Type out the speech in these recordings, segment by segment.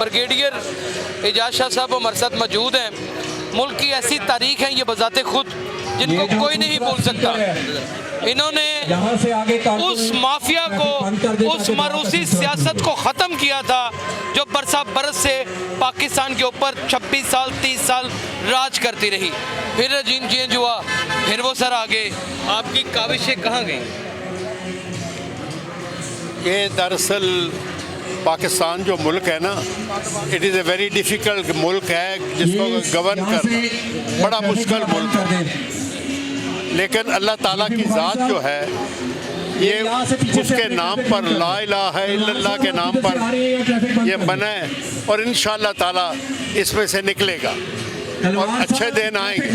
Brigadier Ejaz Shah साहब हमारे साथ मौजूद हैं। मुल्क की ऐसी तारीख है ये बजाते खुद जिनको कोई नहीं भूल सकता। इन्होंने उस माफिया को, उस मरूसी सियासत को ख़त्म किया था जो बरसा बरस से पाकिस्तान के ऊपर 26 साल 30 साल राज करती रही। फिर रजीम चेंज हुआ, फिर वो सर आगे। आपकी काविशें कहाँ गई? ये दरअसल पाकिस्तान जो मुल्क है ना, it is a very difficult मुल्क है जिसको गवर्न करना बड़ा मुश्किल मुल्क है। लेकिन अल्लाह ताला की ज़ात जो है ये उसके नाम पर, ला इलाहा इल्लल्लाह के नाम पर ये बना है और इंशाअल्लाह ताला इसमें से निकलेगा और अच्छे दिन आएंगे।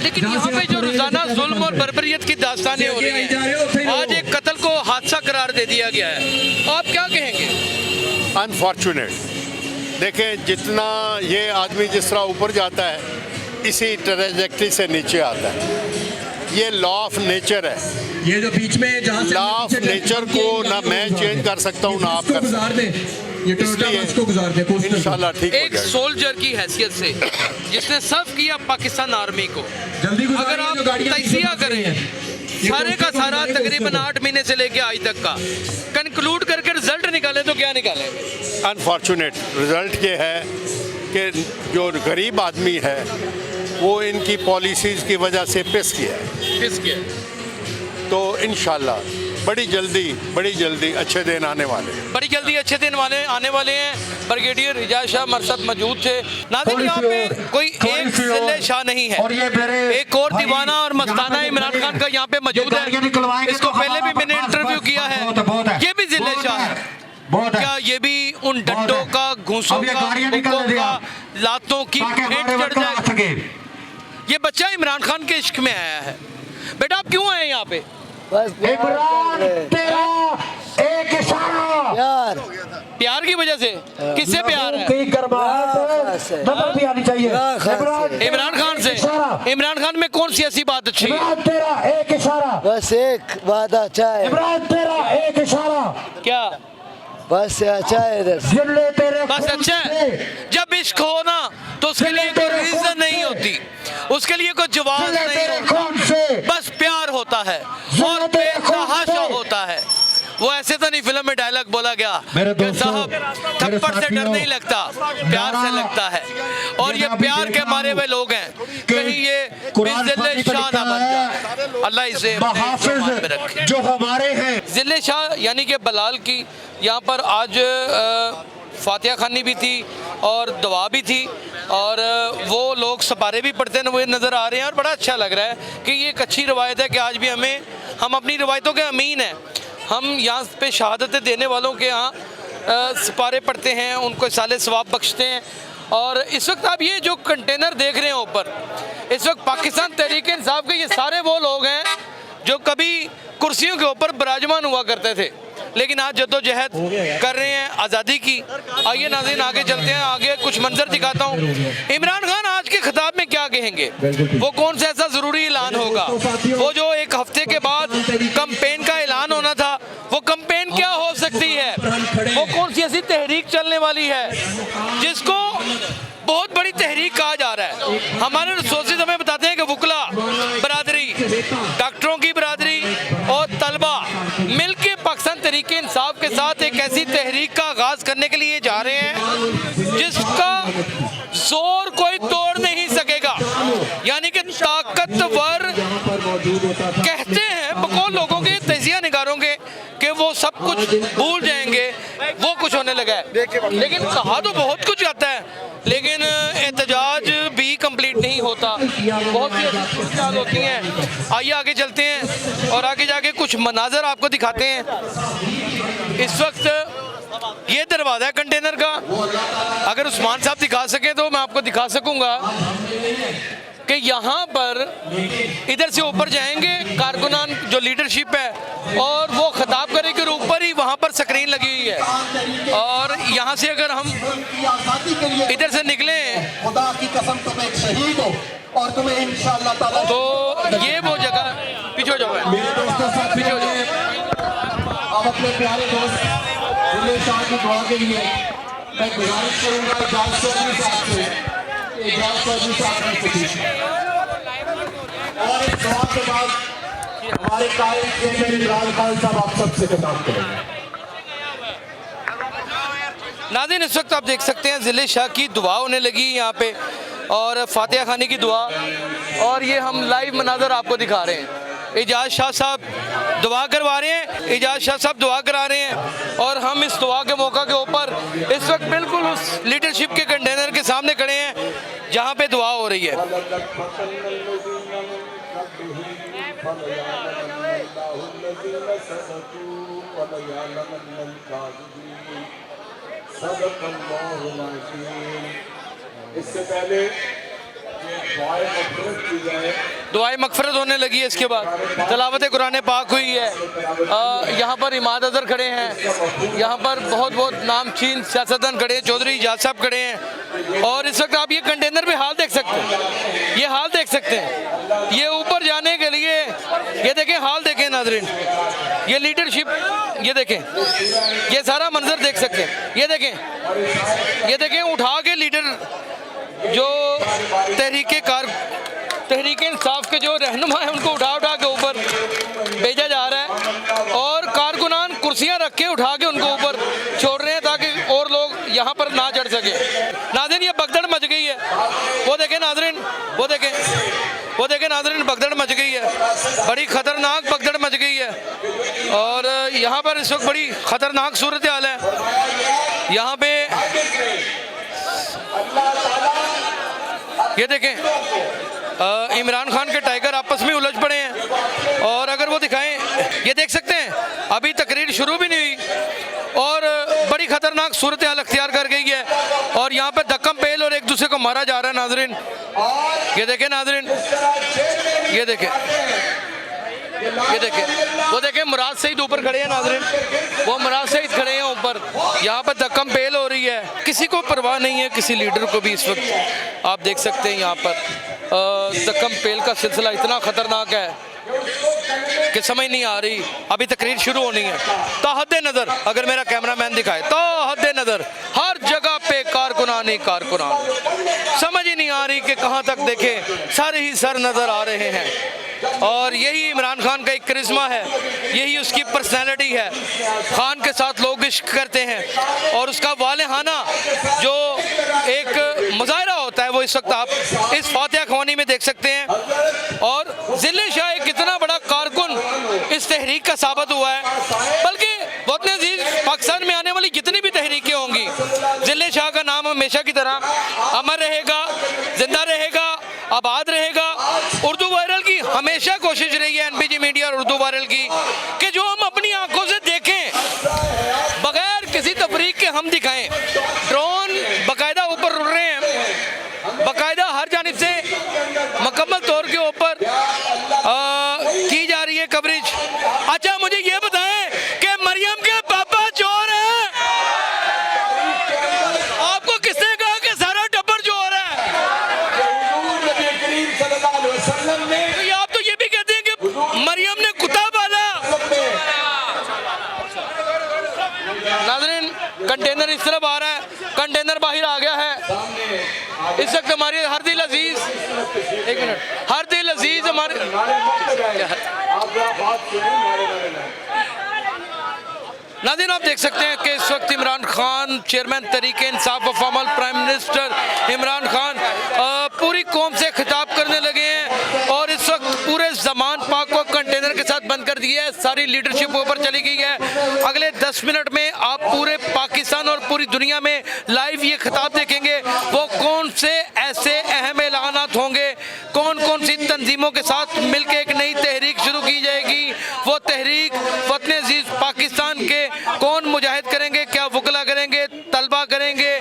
लेकिन यहाँ पे जो रोजाना जुल्म और बर्बरियत की दास्तानें हो रही हैं, आज एक कत्ल को हादसा करार दे दिया गया है, आप क्या कहेंगे? अनफॉर्चुनेट। देखें, जितना ये आदमी जिस तरह ऊपर जाता है इसी ट्रैजेक्टरी से नीचे आता है। ये लॉ ऑफ नेचर है। ये जो बीच में लॉ ऑफ नेचर को ना मैं चेंज कर सकता हूँ ना आप कर सकते हैं। इसलिए इंशाल्लाह ठीक हो एक जाएगा। सोल्जर की हैसियत से जिसने सर्व किया पाकिस्तान आर्मी को, जल्दी अगर आप तजिया करें सारे का सारा तकरीबन 8 महीने से लेके आज तक का कंक्लूड करके रिजल्ट निकाले तो क्या निकालेंगे? अनफॉर्चुनेट रिजल्ट ये है कि जो गरीब आदमी है वो इनकी पॉलिसीज़ की वजह से पिस गया है। किसके? तो इंशाल्लाह बड़ी जल्दी अच्छे दिन आने वाले हैं। बड़ी जल्दी अच्छे दिन आने वाले हैं। ब्रिगेडियर एजाज शाह हमारे साथ मौजूद थे। नाज़रीन, यहाँ पे कोई एक जिले शाह नहीं है, एक और दीवाना और मस्ताना इमरान खान का यहाँ पे मौजूद है। इसको पहले भी मैंने इंटरव्यू किया है। ये भी जिले शाह है। क्या ये भी उन डंडों का, घूंसों का, हुक्कों का, लातों की भेंट चढ़ जाएगा? ये बच्चा इमरान खान के इश्क में आया है। बेटा आप क्यों आए यहाँ पे? इमरान तेरा एक इशारा, प्यार की वजह से। किससे प्यार है? भी आनी चाहिए इमरान खान से। इमरान खान में कौन सी ऐसी बात अच्छी है? इमरान तेरा एक इशारा, बस एक बात अच्छा है। इमरान तेरा एक इशारा, क्या बस अच्छा है इधर से। जिले तेरे बस अच्छा है। जब इश्क हो ना तो उसके लिए कोई रीजन नहीं होती, उसके लिए कोई जवाब नहीं होता, बस प्यार होता है और बेतहाशा होता है। वो ऐसे तो नहीं फिल्म में डायलॉग बोला गया कि साहब थप्पड़ से डर नहीं लगता, प्यार से लगता है। और ये प्यार के मारे हुए लोग हैं, कहीं ये जिले शाह ना बन जाए। अल्लाह इसे में रखे। जो हमारे हैं जिले शाह यानी कि बलाल की यहाँ पर आज फातिहा खानी भी थी और दुआ भी थी और वो लोग सपारे भी पढ़ते हुए नज़र आ रहे हैं। और बड़ा अच्छा लग रहा है कि ये एक अच्छी रवायत है कि आज भी हम अपनी रवायतों के अमीन हैं। हम यहाँ पे शहादतें देने वालों के यहाँ सपारे पढ़ते हैं, उनको साले सवाब बख्शते हैं। और इस वक्त आप ये जो कंटेनर देख रहे हैं ऊपर, इस वक्त पाकिस्तान तहरीक इंसाफ के ये सारे वो लोग हैं जो कभी कुर्सियों के ऊपर विराजमान हुआ करते थे, लेकिन आज जद्दोजहद कर रहे हैं आज़ादी की। आइए नाज़रीन आगे चलते हैं, आगे कुछ मंजर दिखाता हूँ। इमरान खान आज के खिताब में क्या कहेंगे? वो कौन सा ऐसा ज़रूरी ऐलान होगा? वो जो एक हफ्ते के बाद कैंपेन का ऐलान होना था, वो कैंपेन क्या हो सकती है? वो कौन सी ऐसी तहरीक चलने वाली है जिसको बहुत बड़ी तहरीक कहा जा रहा है? हमारे रिसोर्सेज हमें बताते हैं कि वुकला बरादरी, डॉक्टरों की बरादरी और तलबा मिलके पाकिस्तान तहरीक इंसाफ के साथ एक ऐसी तहरीक का आगाज करने के लिए जा रहे हैं जिसका जोर कोई तोड़ नहीं सकेगा। यानी कि ताकतवर कहते हैं बकौल लोगों के, तजिया निगारों के, कि वो सब कुछ भूल जाएंगे, वो कुछ होने लगा है। लेकिन कहा तो बहुत कुछ जाता है, लेकिन एहतजाज भी कंप्लीट नहीं होता, बहुत सी ऐसी होती हैं। आइए आगे चलते हैं और आगे जाके कुछ मनाजर आपको दिखाते हैं। इस वक्त ये दरवाज़ा है कंटेनर का, अगर उस्मान साहब दिखा सकें तो मैं आपको दिखा सकूंगा कि यहाँ पर इधर से ऊपर जाएंगे कारकुनान जो लीडरशिप है और वो खिताब करेंगे और ऊपर ही वहाँ पर स्क्रीन लगी हुई है। और यहाँ से अगर हम इधर से निकले खुदा की कसम तुम एक शहीद हो और तुम्हें इंशाअल्लाह ताला तो ये वो जगह, पीछे हो जाओ, पीछे हो जाओ। अब अपने प्यारे दोस्त जिले शाह की दुआ के लिए मैं गुजारिश करूंगा इजाज चौधरी साहब से, इजाज चौधरी साहब ने पूछी और इस सवाल के बाद हमारे कायद चेयरमैन इमरान खान साहब आप सबसे खिताब करेंगे। नाज़रीन, इस वक्त आप देख सकते हैं ज़िले शाह की दुआ होने लगी यहाँ पे और फातिहा खानी की दुआ, और ये हम लाइव मनाज़र आपको दिखा रहे हैं। इजाज़ शाह साहब दुआ करवा रहे हैं, इजाज़ शाह साहब दुआ करा रहे हैं और हम इस दुआ के मौका के ऊपर इस वक्त बिल्कुल उस लीडरशिप के कंटेनर के सामने खड़े हैं जहाँ पे दुआ हो रही है। इससे पहले दुआए मगफरत होने लगी है, इसके बाद तलावत कुरान पाक हुई है। यहाँ पर इमाद अजहर खड़े हैं, यहाँ पर बहुत बहुत नामचीन सियासतदान खड़े हैं, चौधरी इजाज साहब खड़े हैं और इस वक्त आप ये कंटेनर पे हाल देख सकते हैं, ये हाल देख सकते हैं। ये ऊपर जाने के लिए ये देखें, हाल देखें नाज़रीन, ये लीडरशिप, ये देखें, ये सारा मंजर देख सकते हैं। ये देखें, ये देखें, उठा के लीडर जो तहरीक इंसाफ के जो रहनुमा है उनको उठा उठा के ऊपर भेजा जा रहा है और कारकुनान कुर्सियां रख के उठा के उनको ऊपर छोड़ रहे हैं ताकि और लोग यहाँ पर ना चढ़ सके। नाज़रीन, ये भगदड़ मच गई है, वो देखें नाज़रीन, वो देखें नाज़रीन, भगदड़ मच गई है, बड़ी खतरनाक भगदड़ मच गई है और यहाँ पर इस वक्त बड़ी खतरनाक सूरत हाल है। यहाँ पे ये देखें, इमरान खान के टाइगर आपस में उलझ पड़े हैं और अगर वो दिखाएं, ये देख सकते हैं अभी तकरीर शुरू भी नहीं हुई और बड़ी खतरनाक सूरत हाल अख्तियार कर गई है और यहाँ पे धक्कम पेल और एक दूसरे को मारा जा रहा है। नाज़रीन, ये देखें नाज़रीन, ये देखें, ये देखें, वो देखें, मुराद सईद ऊपर खड़े हैं नाज़रीन, वो मुराद सईद खड़े हैं ऊपर, यहाँ पर धक्कम पेल हो रही है, किसी को परवाह नहीं है, किसी लीडर को भी। इस वक्त आप देख सकते हैं यहाँ पर धक्कम पेल का सिलसिला इतना ख़तरनाक है कि समझ नहीं आ रही, अभी तकरीर शुरू होनी है। ताहद्दे नज़र अगर मेरा कैमरामैन दिखाए, ताहद्दे नज़र हर जगह पे कारकुनान ही कारकुनान, समझ ही नहीं आ रही कि कहाँ तक देखें, सर ही सर नज़र आ रहे हैं और यही इमरान खान का एक करिश्मा है, यही उसकी पर्सनैलिटी है। खान के साथ लोग इश्क करते हैं और उसका वालेहाना जो एक मुजाहरा होता है वो इस वक्त आप इस फातिहा खानी में देख सकते हैं। और ज़िले शाह एक इतना बड़ा कारकुन इस तहरीक का साबित हुआ है, बल्कि वतन अजीज पाकिस्तान में आने वाली जितनी भी तहरीकें होंगी, ज़िले शाह का नाम हमेशा की तरह अमर रहेगा, जिंदा रहेगा, आबाद रहेगा। उर्दू वायरल की हमेशा कोशिश रही है एनपीजी मीडिया और उर्दू वायरल की कि जो हम अपनी आंखों से देखें, बगैर किसी तफरीक के हम दिखाएं। ड्रोन बाकायदा ऊपर उड़ रहे हैं, बाकायदा हर जानिब से मुकम्मल तौर के ऊपर की जा रही है कवरेज। अच्छा, मुझे ये बताएं कि मरियम के पापा चोर हैं? आपको किसने कहा कि सारा टब्बर चोर है? आप तो ये भी कहते हैं कि मरियम ने कुत्ता पाला। नाज़रीन, कंटेनर इस तरफ आ रहा है, कंटेनर बाहर आ गया है। इस वक्त हमारे हर दिल अजीज, एक मिनट, हर दिल अजीज हमारे नाज़रीन, आप देख सकते हैं कि इस वक्त Imran Khan, chairman Tehreek Insaf of Amal, prime minister Imran Khan पूरी कौम से खिताब करने लगे हैं और इस वक्त पूरे ज़मान पाक को कंटेनर के साथ बंद कर दिया है, सारी लीडरशिप ऊपर चली गई है। अगले 10 मिनट में आप पूरे पाकिस्तान और पूरी दुनिया में लाइव ये खिताब देखेंगे। वो कौन से ऐसे अहम ऐलानात होंगे, कौन कौन सी तंजीमों के साथ मिलकर एक नई तहरीक शुरू की जाएगी, वो तहरीक वतन अजीज पाकिस्तान के कौन मुजाहिद करेंगे, क्या वकला करेंगे, तलबा करेंगे,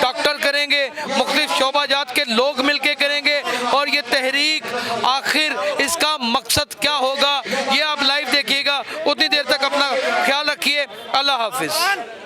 डॉक्टर करेंगे, मुख्तलिफ शोबाजात के लोग मिलके करेंगे और ये तहरीक आखिर इसका मकसद क्या होगा, ये आप लाइव देखिएगा। उतनी देर तक अपना ख्याल रखिए। अल्लाह हाफिज़।